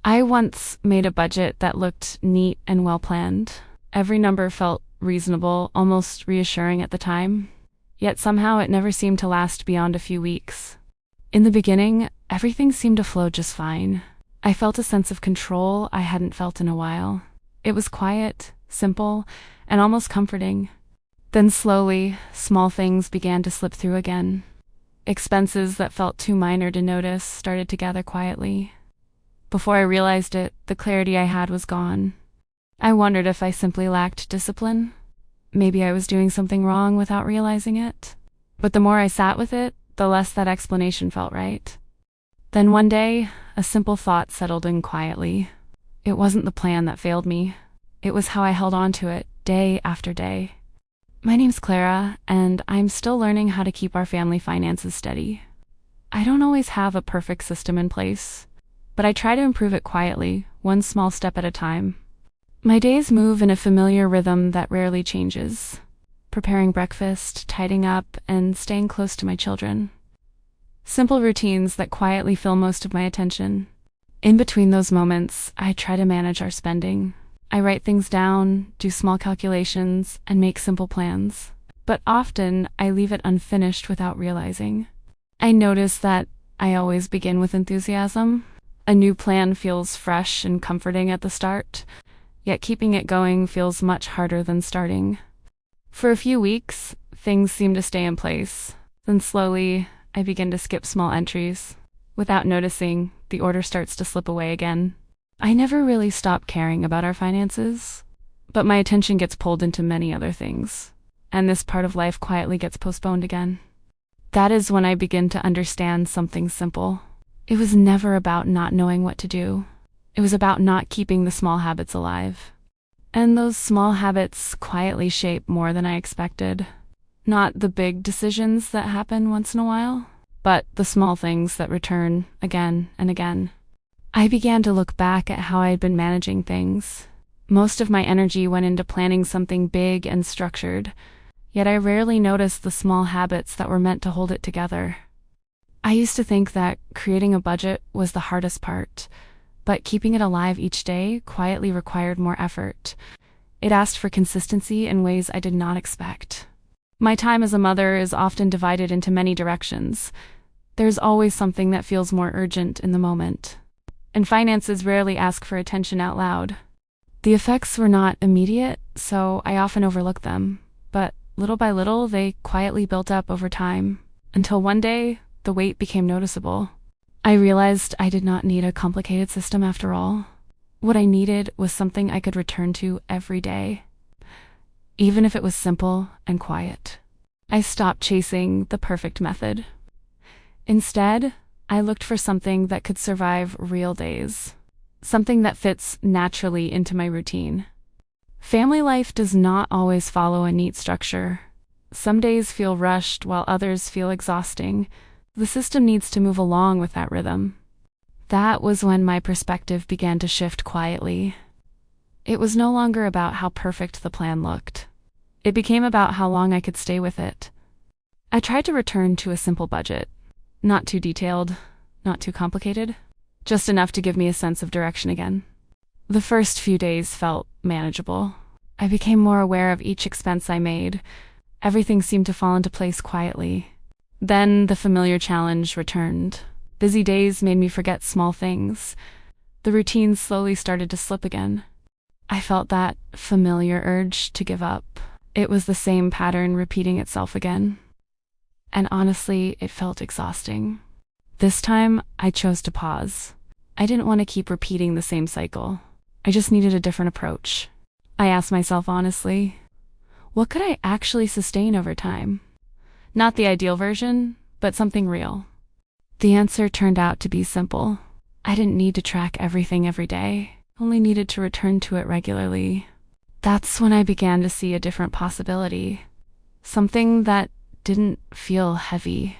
I once made a budget that looked neat and well planned. Every number felt reasonable, almost reassuring at the time. Yet somehow it never seemed to last beyond a few weeks. In the beginning, everything seemed to flow just fine. I felt a sense of control I hadn't felt in a while. It was quiet, simple, and almost comforting. Then slowly, small things began to slip through again. Expenses that felt too minor to notice started to gather quietly. Before I realized it, the clarity I had was gone. I wondered if I simply lacked discipline. Maybe I was doing something wrong without realizing it. But the more I sat with it, the less that explanation felt right. Then one day, a simple thought settled in quietly. It wasn't the plan that failed me. It was how I held on to it, day after day. My name's Clara, and I'm still learning how to keep our family finances steady. I don't always have a perfect system in place, but I try to improve it quietly, one small step at a time. My days move in a familiar rhythm that rarely changes. Preparing breakfast, tidying up, and staying close to my children. Simple routines that quietly fill most of my attention. In between those moments, I try to manage our spending. I write things down, do small calculations, and make simple plans. But often, I leave it unfinished without realizing. I notice that I always begin with enthusiasm. A new plan feels fresh and comforting at the start, yet keeping it going feels much harder than starting. For a few weeks, things seem to stay in place. Then slowly, I begin to skip small entries. Without noticing, the order starts to slip away again. I never really stop caring about our finances, but my attention gets pulled into many other things, and this part of life quietly gets postponed again. That is when I begin to understand something simple. It was never about not knowing what to do. It was about not keeping the small habits alive. And those small habits quietly shape more than I expected. Not the big decisions that happen once in a while, but the small things that return again and again. I began to look back at how I had been managing things. Most of my energy went into planning something big and structured, yet I rarely noticed the small habits that were meant to hold it together. I used to think that creating a budget was the hardest part, but keeping it alive each day quietly required more effort. It asked for consistency in ways I did not expect. My time as a mother is often divided into many directions. There's always something that feels more urgent in the moment. And finances rarely ask for attention out loud. The effects were not immediate, so I often overlooked them. But little by little, they quietly built up over time, until one day, the weight became noticeable. I realized I did not need a complicated system after all. What I needed was something I could return to every day, even if it was simple and quiet. I stopped chasing the perfect method. Instead, I looked for something that could survive real days, something that fits naturally into my routine. Family life does not always follow a neat structure. Some days feel rushed while others feel exhausting. The system needs to move along with that rhythm. That was when my perspective began to shift quietly. It was no longer about how perfect the plan looked. It became about how long I could stay with it. I tried to return to a simple budget. Not too detailed, not too complicated, just enough to give me a sense of direction again. The first few days felt manageable. I became more aware of each expense I made. Everything seemed to fall into place quietly. Then the familiar challenge returned. Busy days made me forget small things. The routine slowly started to slip again. I felt that familiar urge to give up. It was the same pattern repeating itself again. And honestly, it felt exhausting. This time, I chose to pause. I didn't want to keep repeating the same cycle. I just needed a different approach. I asked myself honestly, what could I actually sustain over time? Not the ideal version, but something real. The answer turned out to be simple. I didn't need to track everything every day, only needed to return to it regularly. That's when I began to see a different possibility. Something that didn't feel heavy,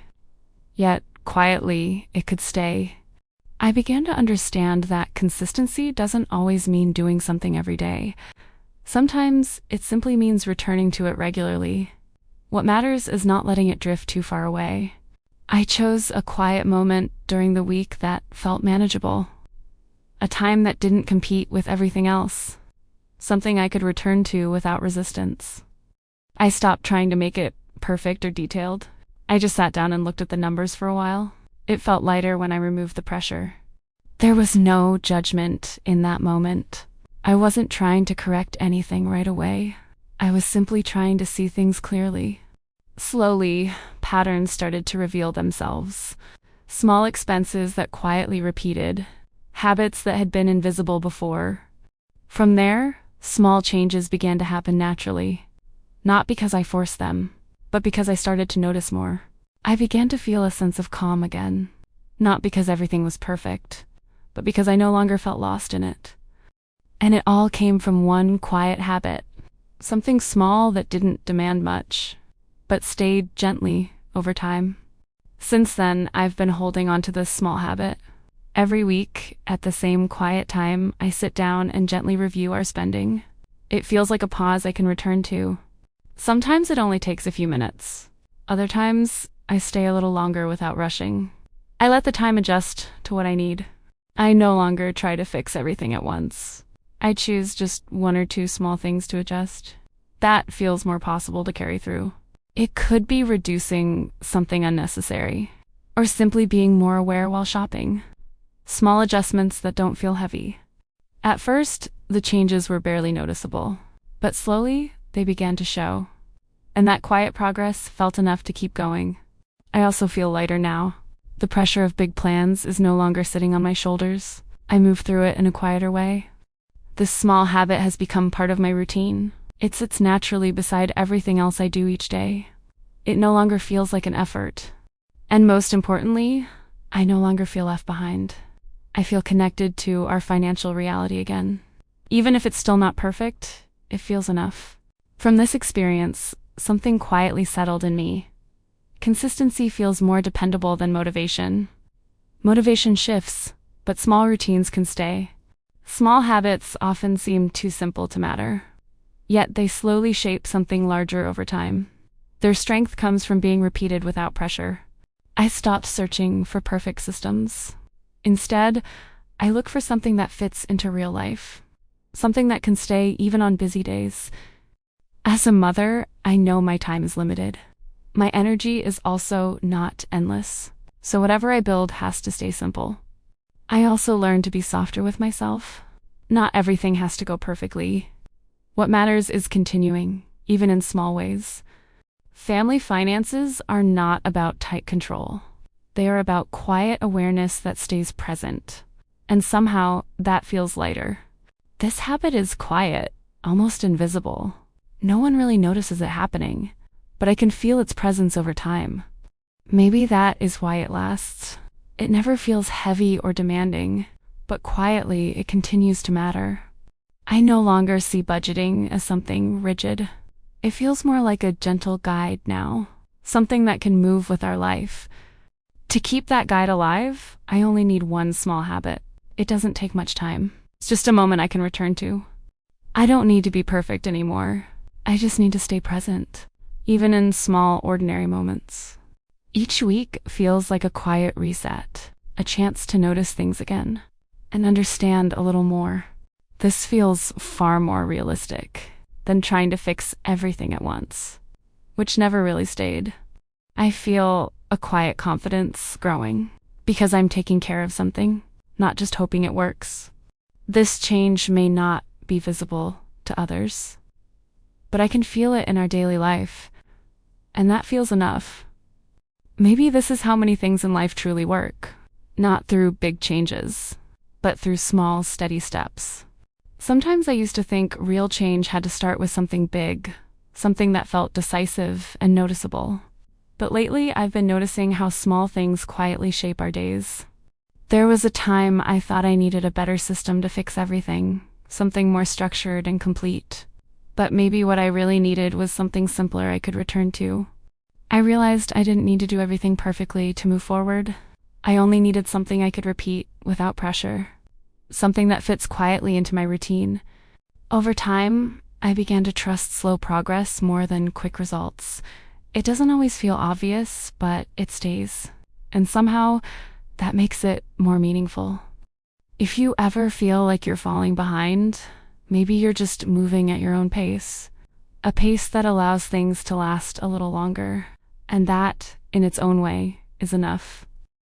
yet quietly it could stay. I began to understand that consistency doesn't always mean doing something every day. Sometimes it simply means returning to it regularly. What matters is not letting it drift too far away. I chose a quiet moment during the week that felt manageable. a time that didn't compete with everything else, something I could return to without resistance. I stopped trying to make it perfect or detailed. I just sat down and looked at the numbers for a while. It felt lighter when I removed the pressure. There was no judgment in that moment. I wasn't trying to correct anything right away. I was simply trying to see things clearly. Slowly, patterns started to reveal themselves. Small expenses that quietly repeated, habits that had been invisible before. From there, small changes began to happen naturally. Not because I forced them, but because I started to notice more. I began to feel a sense of calm again. Not because everything was perfect, but because I no longer felt lost in it. And it all came from one quiet habit. Something small that didn't demand much, but stayed gently over time. Since then, I've been holding on to this small habit. Every week, at the same quiet time, I sit down and gently review our spending. It feels like a pause I can return to. Sometimes it only takes a few minutes. Other times, I stay a little longer without rushing. I let the time adjust to what I need. I no longer try to fix everything at once. I choose just one or two small things to adjust. That feels more possible to carry through. It could be reducing something unnecessary, or simply being more aware while shopping. Small adjustments that don't feel heavy. At first, the changes were barely noticeable, but slowly, they began to show. And that quiet progress felt enough to keep going. I also feel lighter now. The pressure of big plans is no longer sitting on my shoulders. I move through it in a quieter way. This small habit has become part of my routine. It sits naturally beside everything else I do each day. It no longer feels like an effort. And most importantly, I no longer feel left behind. I feel connected to our financial reality again. Even if it's still not perfect, it feels enough. From this experience, something quietly settled in me. Consistency feels more dependable than motivation. Motivation shifts, but small routines can stay. Small habits often seem too simple to matter. Yet they slowly shape something larger over time. Their strength comes from being repeated without pressure. I stopped searching for perfect systems. Instead, I look for something that fits into real life. Something that can stay even on busy days. As a mother, I know my time is limited. My energy is also not endless, so whatever I build has to stay simple. I also learned to be softer with myself. Not everything has to go perfectly. What matters is continuing, even in small ways. Family finances are not about tight control. They are about quiet awareness that stays present. And somehow, that feels lighter. This habit is quiet, almost invisible. No one really notices it happening, but I can feel its presence over time. Maybe that is why it lasts. It never feels heavy or demanding, but quietly it continues to matter. I no longer see budgeting as something rigid. It feels more like a gentle guide now, something that can move with our life. To keep that guide alive, I only need one small habit. It doesn't take much time. It's just a moment I can return to. I don't need to be perfect anymore. I just need to stay present, even in small, ordinary moments. Each week feels like a quiet reset, a chance to notice things again, and understand a little more. This feels far more realistic than trying to fix everything at once, which never really stayed. I feel a quiet confidence growing because I'm taking care of something, not just hoping it works. This change may not be visible to others, but I can feel it in our daily life, and that feels enough. Maybe this is how many things in life truly work, not through big changes, but through small, steady steps. Sometimes I used to think real change had to start with something big, something that felt decisive and noticeable. But lately, I've been noticing how small things quietly shape our days. There was a time I thought I needed a better system to fix everything, something more structured and complete. But maybe what I really needed was something simpler I could return to. I realized I didn't need to do everything perfectly to move forward. I only needed something I could repeat without pressure. Something that fits quietly into my routine. Over time, I began to trust slow progress more than quick results. It doesn't always feel obvious, but it stays. And somehow, that makes it more meaningful. If you ever feel like you're falling behind, maybe you're just moving at your own pace, a pace that allows things to last a little longer. And that, in its own way, is enough.